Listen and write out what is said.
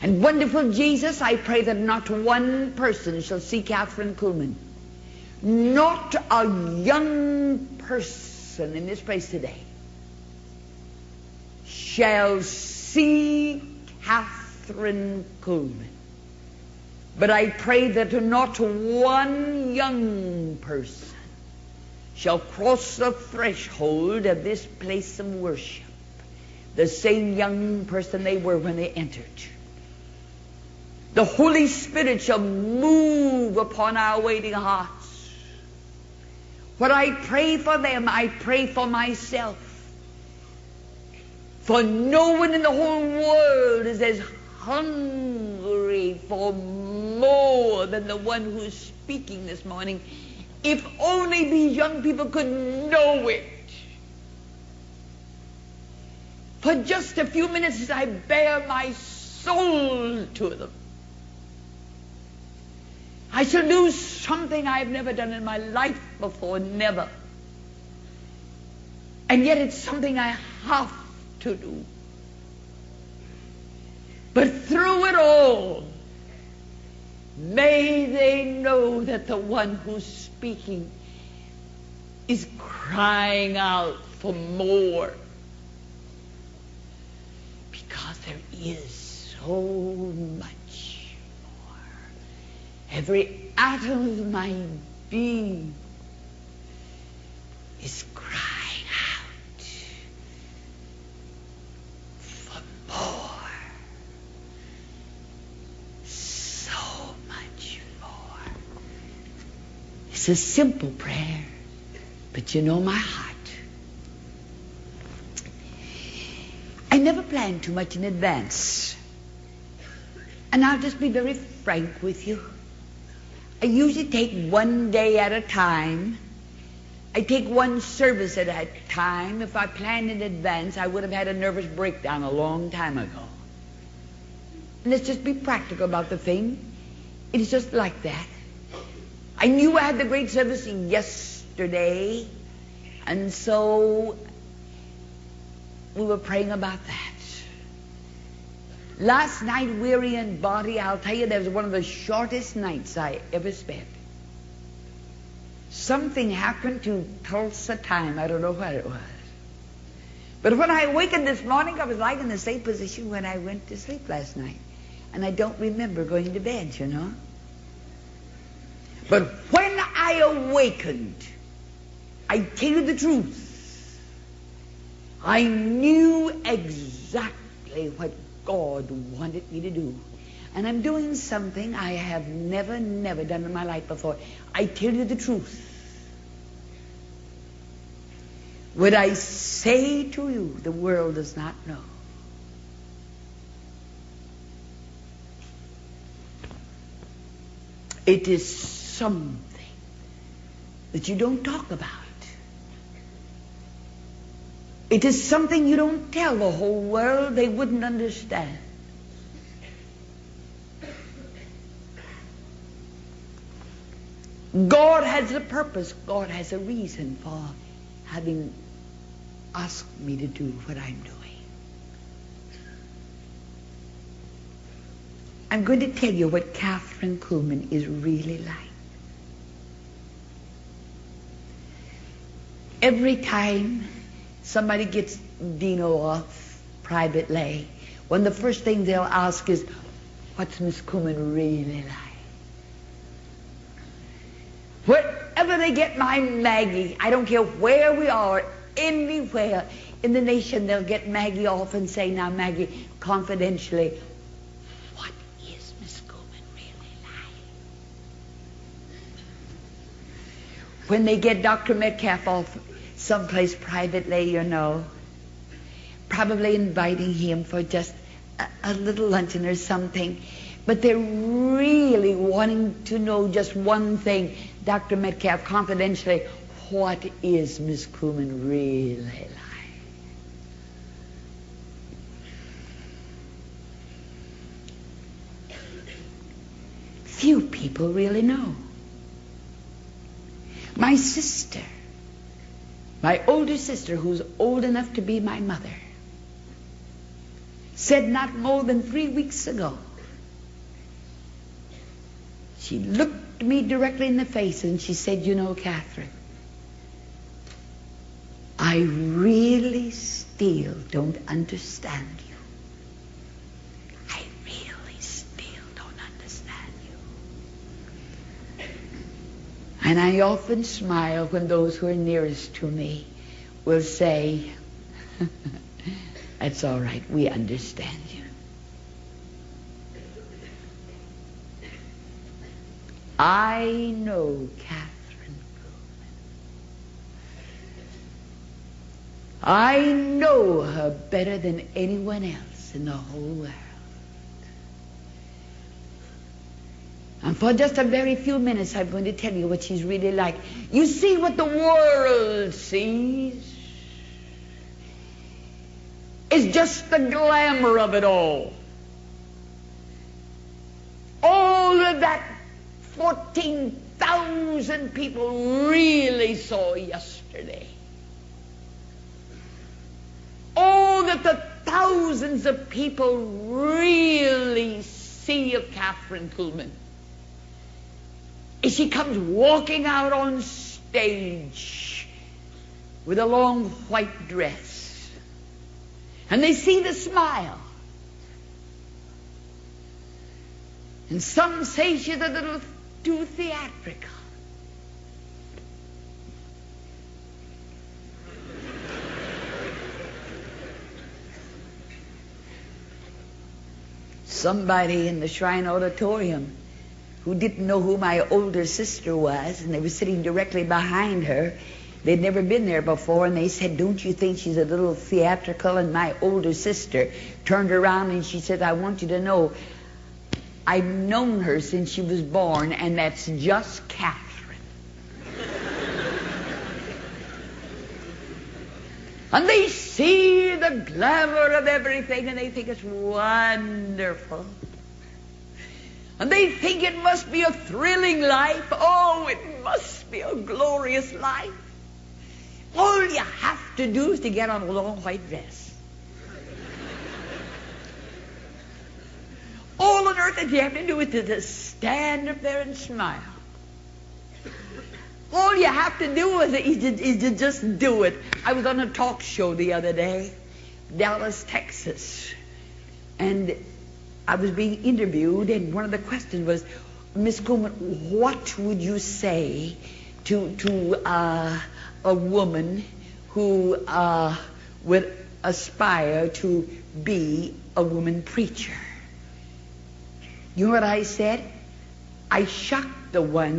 And wonderful Jesus, I pray that not one person shall see Kathryn Kuhlman. Not a young person in this place today shall see Kathryn Kuhlman. But I pray that not one young person shall cross the threshold of this place of worship the same young person they were when they entered. The Holy Spirit shall move upon our waiting hearts. What I pray for them, I pray for myself. For no one in the whole world is as hungry for more than the one who is speaking this morning. If only these young people could know it. For just a few minutes as I bare my soul to them, I shall do something I've never done in my life before, never. And yet it's something I have to do. But through it all, may they know that the one who's speaking is crying out for more. Because there is so much more. Every atom of my being is crying out for more. So much more. It's a simple prayer, but you know my heart. I never plan too much in advance. And I'll just be very frank with you. I usually take one day at a time. I take one service at a time. If I planned in advance, I would have had a nervous breakdown a long time ago. And let's just be practical about the thing. It's just like that. I knew I had the great service yesterday, and so we were praying about that. Last night, weary in body, I'll tell you, that was one of the shortest nights I ever spent. Something happened to Tulsa time. I don't know what it was. But when I awakened this morning, I was like in the same position when I went to sleep last night. And I don't remember going to bed, you know. But when I awakened, I tell you the truth, I knew exactly what God wanted me to do. And I'm doing something I have never done in my life before. I tell you the truth. What I say to you, the world does not know. It is something that you don't talk about. It is something you don't tell the whole world. They wouldn't understand. God has a purpose. God has a reason for having asked me to do what I'm doing. I'm going to tell you what Kathryn Kuhlman is really like. Every time somebody gets Dino off privately, one of the first things they'll ask is, what's Miss Kuhlman really like? Wherever they get my Maggie, I don't care where we are, anywhere in the nation, they'll get Maggie off and say, now Maggie, confidentially, what is Miss Kuhlman really like? When they get Dr. Metcalf off someplace privately, you know, probably inviting him for just a little luncheon or something, but they're really wanting to know just one thing. Dr. Metcalf, confidentially, what is Miss Kuhlman really like? Few people really know. My sister, my older sister, who's old enough to be my mother, said not more than 3 weeks ago She looked me directly in the face and she said, "You know, Kathryn, I really still don't understand you. I really still don't understand you." And I often smile when those who are nearest to me will say, "That's all right, we understand you." I know Kathryn Kuhlman. I know her better than anyone else in the whole world. And for just a very few minutes, I'm going to tell you what she's really like. You see what the world sees is just the glamour of it all. All of that 14,000 people really saw yesterday. All that the thousands of people really see of Kathryn Kuhlman is she comes walking out on stage with a long white dress. And they see the smile. And some say she's a little too theatrical. Somebody in the Shrine Auditorium who didn't know who my older sister was, and they were sitting directly behind her. They'd never been there before, and they said, "Don't you think she's a little theatrical?" And my older sister turned around and she said, "I want you to know, I've known her since she was born, and that's just Kathryn." And they see the glamour of everything, and they think it's wonderful. And they think it must be a thrilling life. Oh, it must be a glorious life. All you have to do is to get on a long white dress. All on earth that you have to do is to just stand up there and smile. All you have to do is to just do it. I was on a talk show the other day, Dallas, Texas, and I was being interviewed, and one of the questions was, "Miss Kuhlman, what would you say to a woman who would aspire to be a woman preacher?" You know what I said? I shocked the one